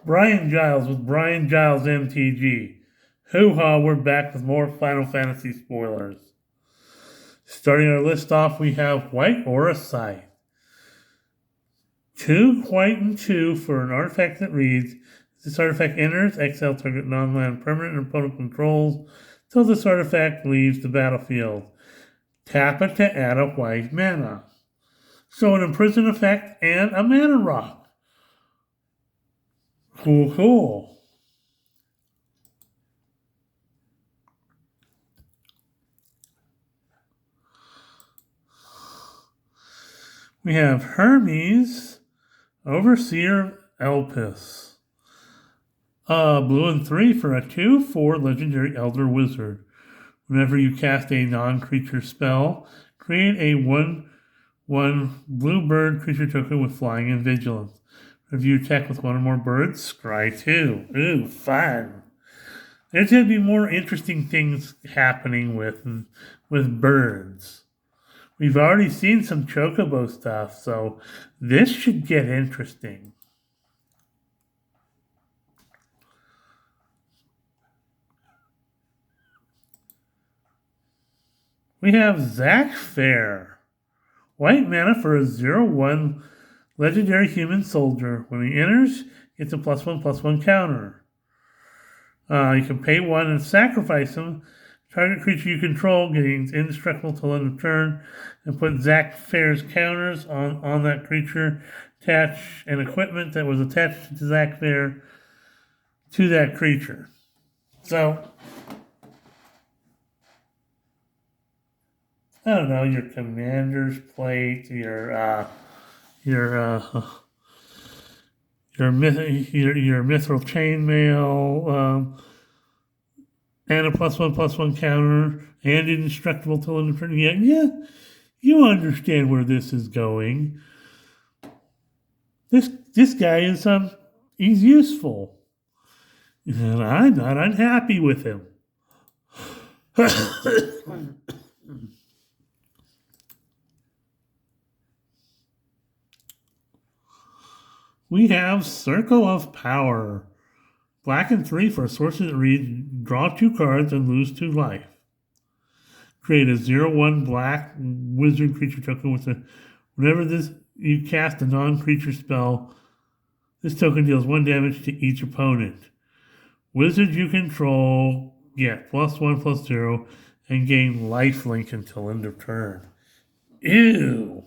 Brian Giles with Brian Giles MTG. Hoo-ha, we're back with more Final Fantasy spoilers. Starting our list off, we have White Aura Scythe. 2 white and 2 for an artifact that reads, this artifact enters, exile target non-land permanent and opponent controls till this artifact leaves the battlefield. Tap it to add a white mana. So an imprison effect and a mana rock. Cool. We have Hermes, Overseer of Elpis. Blue and 3 for a 2/4 Legendary Elder Wizard. Whenever you cast a non-creature spell, create a 1/1 blue bird creature token with flying and vigilance. If you attack with one or more birds, scry 2. Ooh, fun. There's going to be more interesting things happening with birds. We've already seen some Chocobo stuff, so this should get interesting. We have Zac Fair. White mana for a 0/1 legendary human soldier. When he enters, gets a +1/+1 counter. You can pay 1 and sacrifice him. Target creature you control gains indestructible till end of turn, and put Zac Fair's counters on that creature. Attach an equipment that was attached to Zac Fair to that creature. So, I don't know, your commander's plate, your mithril chainmail, and a +1/+1 counter, and indestructible till end of turn. Yeah, you understand where this is going. This guy is he's useful, and I'm not unhappy with him. We have Circle of Power. Black and 3 for a sorcery that reads, draw 2 cards and lose 2 life. Create a 0/1 black wizard creature token with whenever you cast a non-creature spell, this token deals 1 damage to each opponent. Wizards you control get +1/+0 and gain lifelink until end of turn. Ew.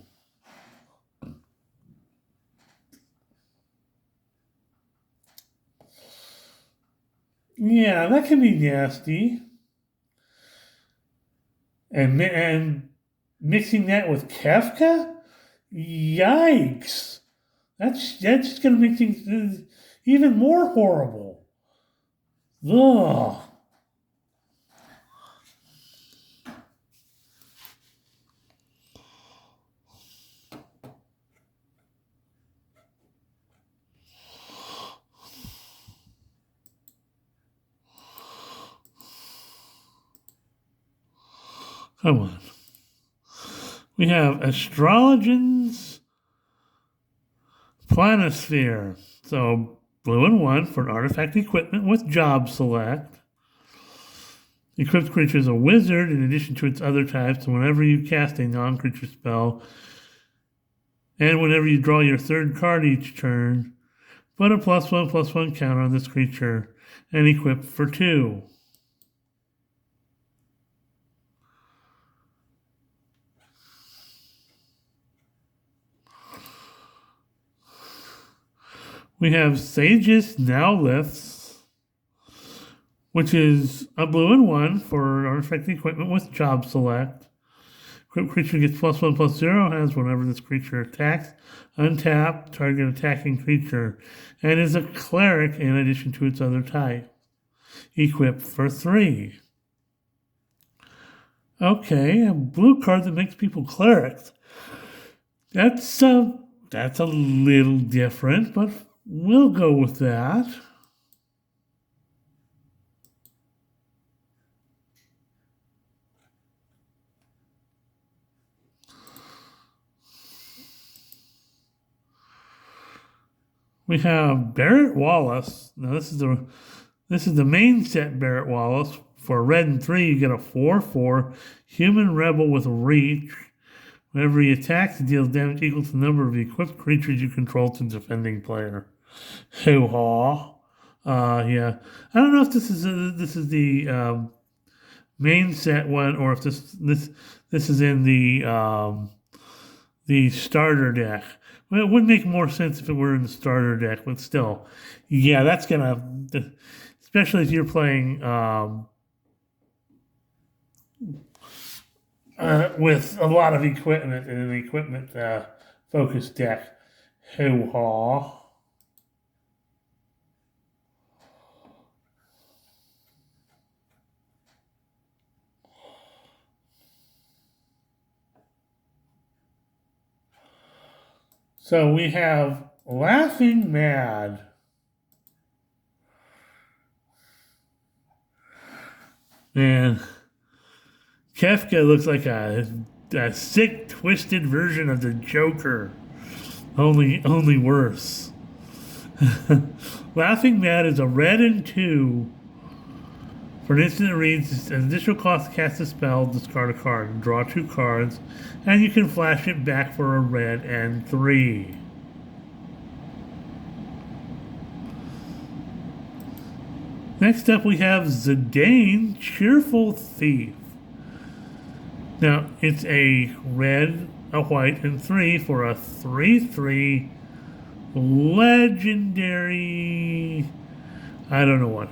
Yeah, that can be nasty. And mixing that with Kefka? Yikes. That's just going to make things even more horrible. Ugh. Come on. We have Astrologian's Planisphere. So, blue and 1 for an artifact equipment with job select. Equipped creature is a wizard in addition to its other types, so whenever you cast a non-creature spell, and whenever you draw your 3rd card each turn, put a +1/+1 counter on this creature and equip for 2. We have Sage's Now Lifts, which is a blue and 1 for artifact equipment with job select. Equipped creature gets +1/+0, has whenever this creature attacks, untap target attacking creature, and is a cleric in addition to its other type. Equip for 3. Okay, a blue card that makes people clerics. That's a little different, but we'll go with that. We have Barrett Wallace. Now this is the main set Barrett Wallace. For red and 3, you get a 4/4 human rebel with reach. Whenever he attacks, it deals damage equal to the number of equipped creatures you control to the defending player. Hoo-haw. Yeah. I don't know if this is the main set one or if this is in the starter deck. Well, it would make more sense if it were in the starter deck, but still, yeah, that's gonna, especially if you're playing with a lot of equipment in an equipment focused deck. Hoo-haw. So we have Laughing Mad. Man, Kefka looks like a sick, twisted version of the Joker. Only worse. Laughing Mad is a red and 2. For an instant, it reads an additional cost to cast a spell, discard a card, draw 2 cards, and you can flash it back for a red and 3. Next up, we have Zidane, Cheerful Thief. Now, it's a red, a white, and 3 for a 3/3 legendary. I don't know what.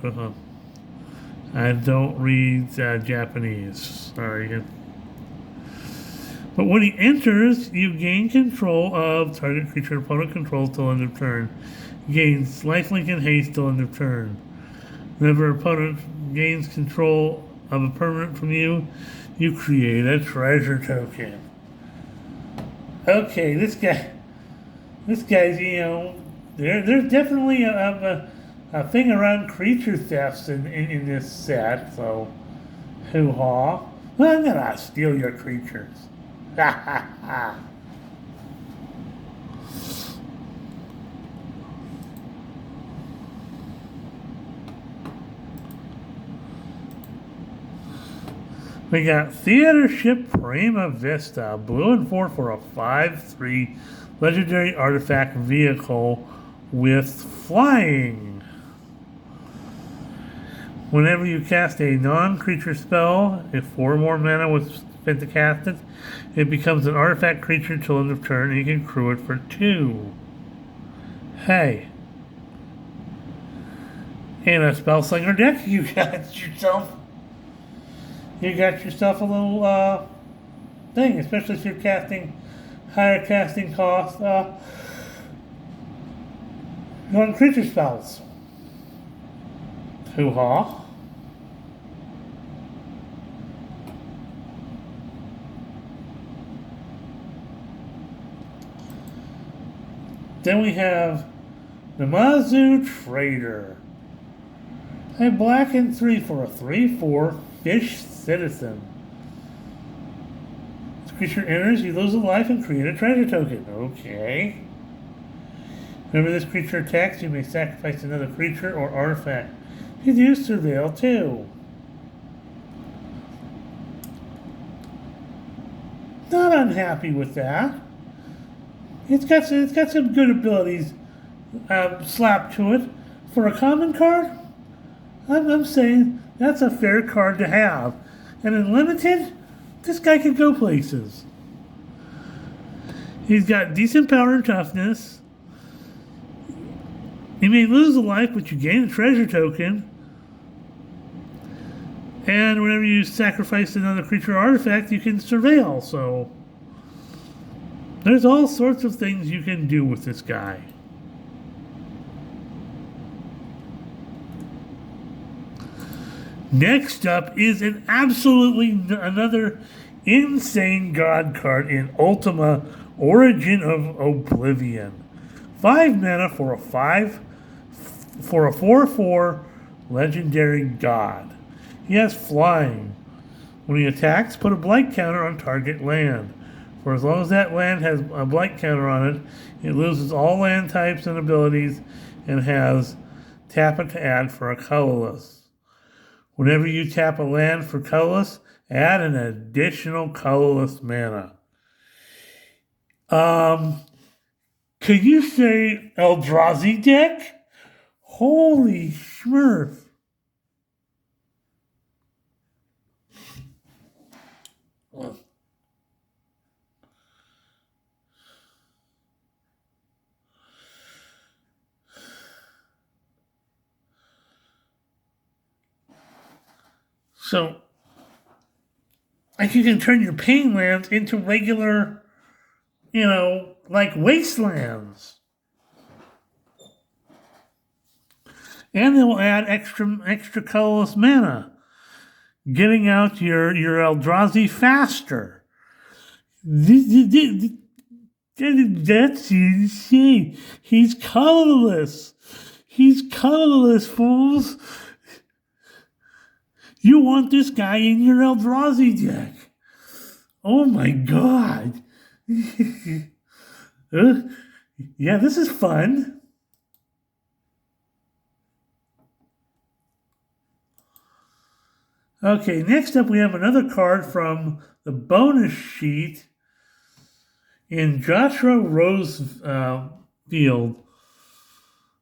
I don't read Japanese. Sorry. But when he enters, you gain control of target creature opponent controls till end of turn. Gains lifelink and haste till end of turn. Whenever opponent gains control of a permanent from you, you create a treasure token. Okay, this guy's, there's definitely a thing around creature thefts in this set, so hoo-haw. Well, I'm gonna steal your creatures. Ha ha ha. We got Theater Ship Prima Vista, blue and 4 for a 5/3 legendary artifact vehicle with flying. Whenever you cast a non-creature spell, if 4 more mana was spent to cast it, it becomes an artifact creature till end of turn, and you can crew it for 2. Hey. In a Spellslinger deck, you got yourself a little thing, especially if you're casting higher casting cost non-creature spells. Hoo-haw. Then we have the Namazu Trader. A black and 3 for a 3/4 fish citizen. This creature enters, you lose a life and create a treasure token. Okay. Whenever this creature attacks, you may sacrifice another creature or artifact. You can use Surveil too. Not unhappy with that. It's got some good abilities slapped to it. For a common card, I'm saying that's a fair card to have. And in limited, this guy can go places. He's got decent power and toughness. You may lose a life, but you gain a treasure token. And whenever you sacrifice another creature or artifact, you can surveil. So there's all sorts of things you can do with this guy. Next up is another insane god card in Ultima Origin of Oblivion. 5 mana for a 4/4 legendary god. He has flying. When he attacks, put a blight counter on target land. For as long as that land has a blight counter on it, It loses all land types and abilities and has tap it to add for a colorless. Whenever you tap a land for colorless, add an additional colorless mana. Can you say Eldrazi deck? Holy smurf. So, like you can turn your pain lands into regular, like wastelands. And they will add extra colorless mana, getting out your Eldrazi faster. That's insane. He's colorless. He's colorless, fools. You want this guy in your Eldrazi deck. Oh my god. Yeah, this is fun. Okay, next up we have another card from the bonus sheet in Joshua Rosefield.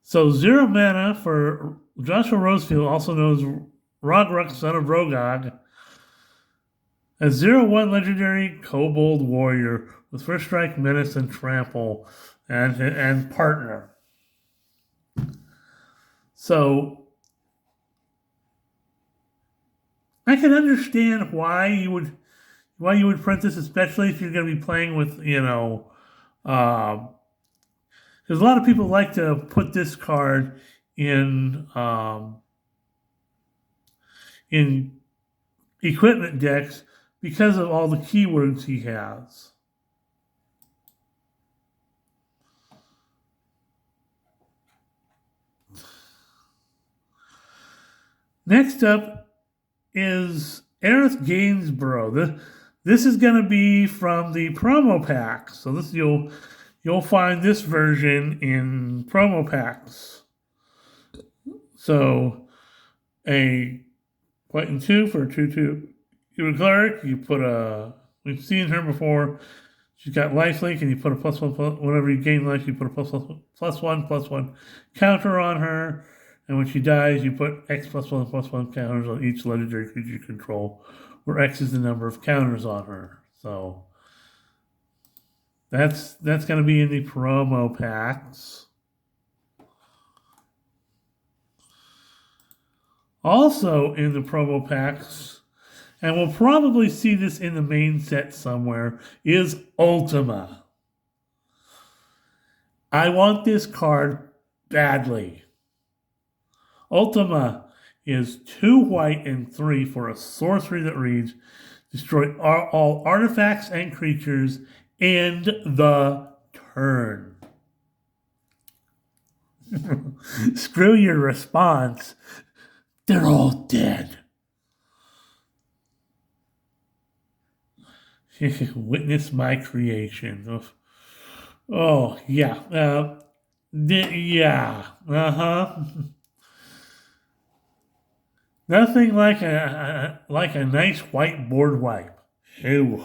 So 0 mana for Joshua Rosefield, also known as Rogruk, son of Rogog. A 0/1 legendary kobold warrior with first strike, menace, and trample, and partner. So I can understand why you would print this, especially if you're going to be playing with because a lot of people like to put this card in equipment decks because of all the keywords he has. Next up is Aerith Gainsborough. This is going to be from the promo pack. So this you'll find this version in promo packs. So a white and 2 for a 2/2. You're a cleric. You put we've seen her before. She's got lifelink, and you put a +1, whenever you gain life, you put a +1/+1 counter on her. And when she dies, you put X +1/+1 counters on each legendary creature you control, where X is the number of counters on her. So that's going to be in the promo packs. Also in the promo packs, and we'll probably see this in the main set somewhere, is Ultima. I want this card badly. Ultima is 2 white and 3 for a sorcery that reads, destroy all artifacts and creatures end the turn. Screw your response. They're all dead. Witness my creation. Oh, yeah. Yeah. Uh-huh. Nothing like a nice whiteboard wipe. Ew.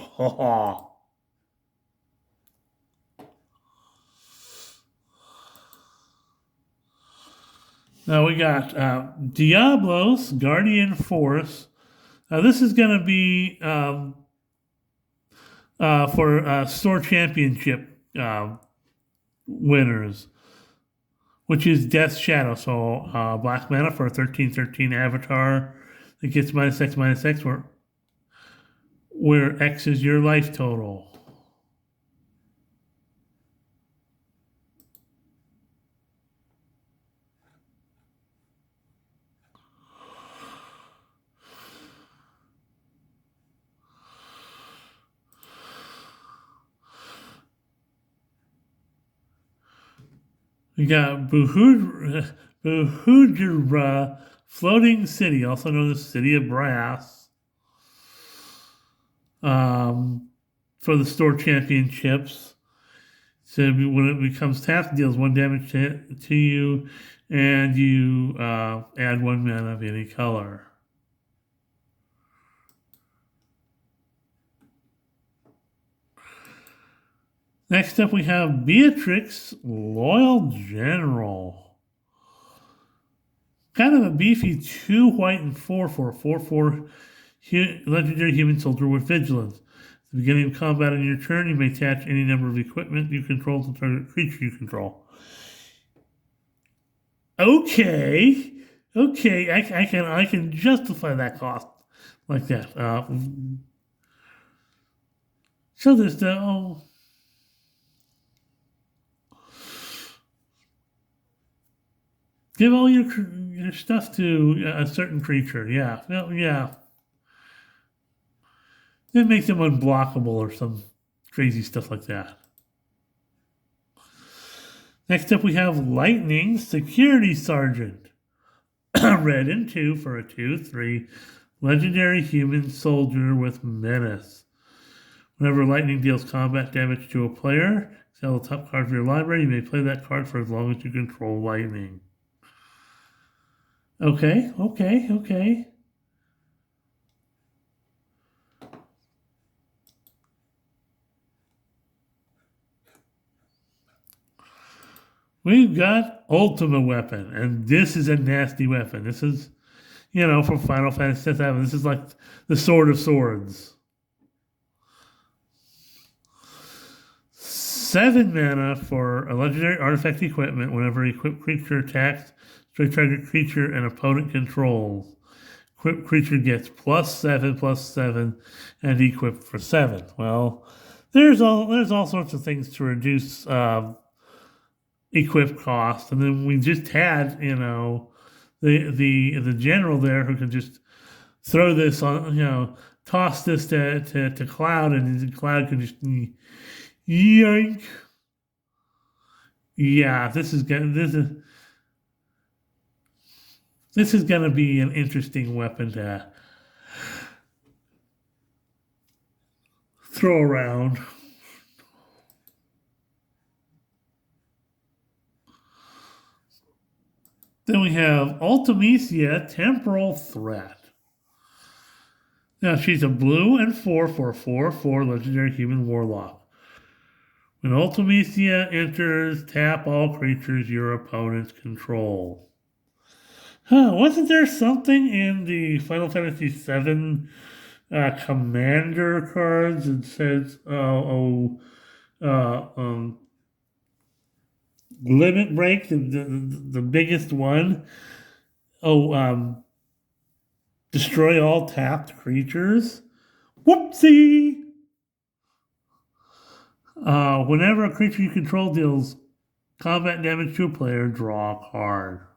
Now we got Diablos, Guardian Force. Now this is going to be for Store Championship winners, which is Death Shadow. So black mana for a 13/13 avatar that gets -X/-X, where X is your life total. We got Buhudra Floating City, also known as City of Brass, for the Store Championships. So when it becomes tapped, it deals 1 damage to you, and you add 1 mana of any color. Next up, we have Beatrix, Loyal General. Kind of a beefy 2 white and 4 for a 4/4 legendary human soldier with vigilance. At the beginning of combat on your turn, you may attach any number of equipment you control to target creature you control. Okay, I can justify that cost like that. So there's the give all your stuff to a certain creature. Yeah, yeah. That makes them unblockable or some crazy stuff like that. Next up, we have Lightning Security Sergeant. Red and 2 for a 2/3 legendary human soldier with menace. Whenever lightning deals combat damage to a player, sell the top card of your library. You may play that card for as long as you control lightning. Okay. We've got Ultimate Weapon, and this is a nasty weapon. This is, from Final Fantasy VII. This is like the Sword of Swords. 7 mana for a legendary artifact equipment. Whenever equipped creature attacks, strike target creature and opponent controls. Equipped creature gets +7/+7, and equipped for 7. Well, there's all sorts of things to reduce equip cost, and then we just had the general there who can just throw this on, toss this to Cloud, and Cloud can just yoink. Yeah, this is gonna be an interesting weapon to throw around. Then we have Ultimecia, Temporal Threat. Now she's a blue and 4 for a 4/4 legendary human warlock. When Ultimecia enters, tap all creatures your opponents control. Wasn't there something in the Final Fantasy VII commander cards that says, limit break, the biggest one? Destroy all tapped creatures? Whoopsie! Whenever a creature you control deals combat damage to a player, draw a card.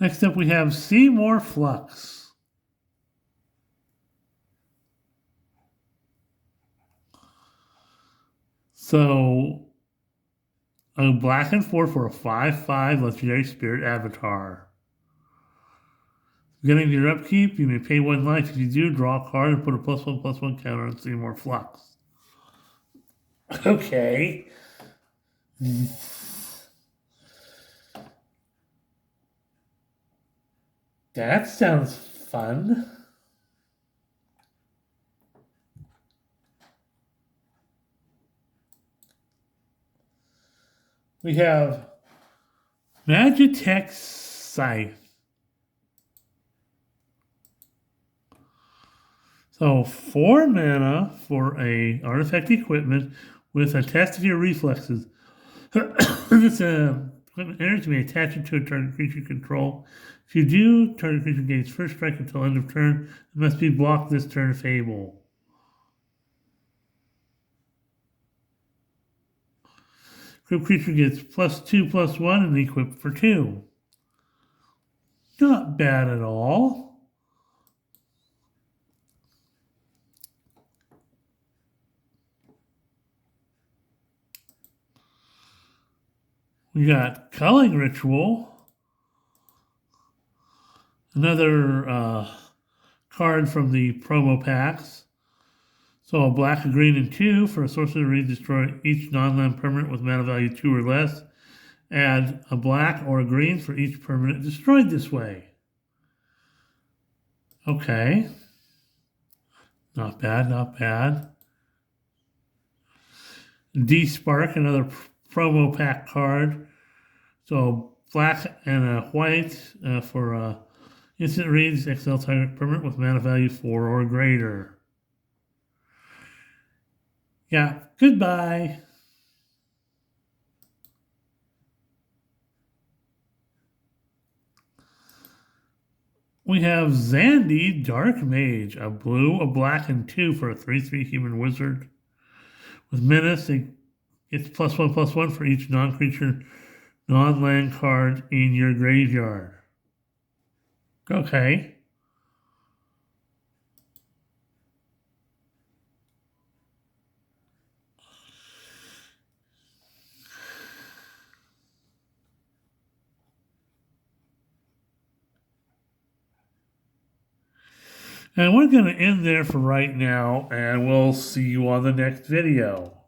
Next up, we have Seymour Flux. So, a black and 4 for a 5/5 legendary spirit avatar. Beginning of your upkeep, you may pay 1 life. If you do, draw a card and put a +1/+1 counter on Seymour Flux. Okay. That sounds fun. We have Magitech Scythe. So 4 mana for a artifact equipment with a test of your reflexes. This equipment enters, you may attach it to a target creature control. If you do, target creature gains first strike until end of turn. It must be blocked this turn if able. Equipped creature gets +2/+1 and equipped for 2. Not bad at all. We got Culling Ritual. Another card from the promo packs. So a black, a green, and 2 for a sorcerer to read, destroy each non-land permanent with mana value 2 or less. Add a black or a green for each permanent destroyed this way. Okay. Not bad, not bad. D-Spark, another promo pack card. So black and a white for instant reads, exile target permanent with mana value 4 or greater. Yeah, goodbye. We have Zandi Dark Mage, a blue, a black, and 2 for a 3/3 human wizard. With Menace, it gets +1/+1 for each non-creature, non-land card in your graveyard. Okay. And we're going to end there for right now, and we'll see you on the next video.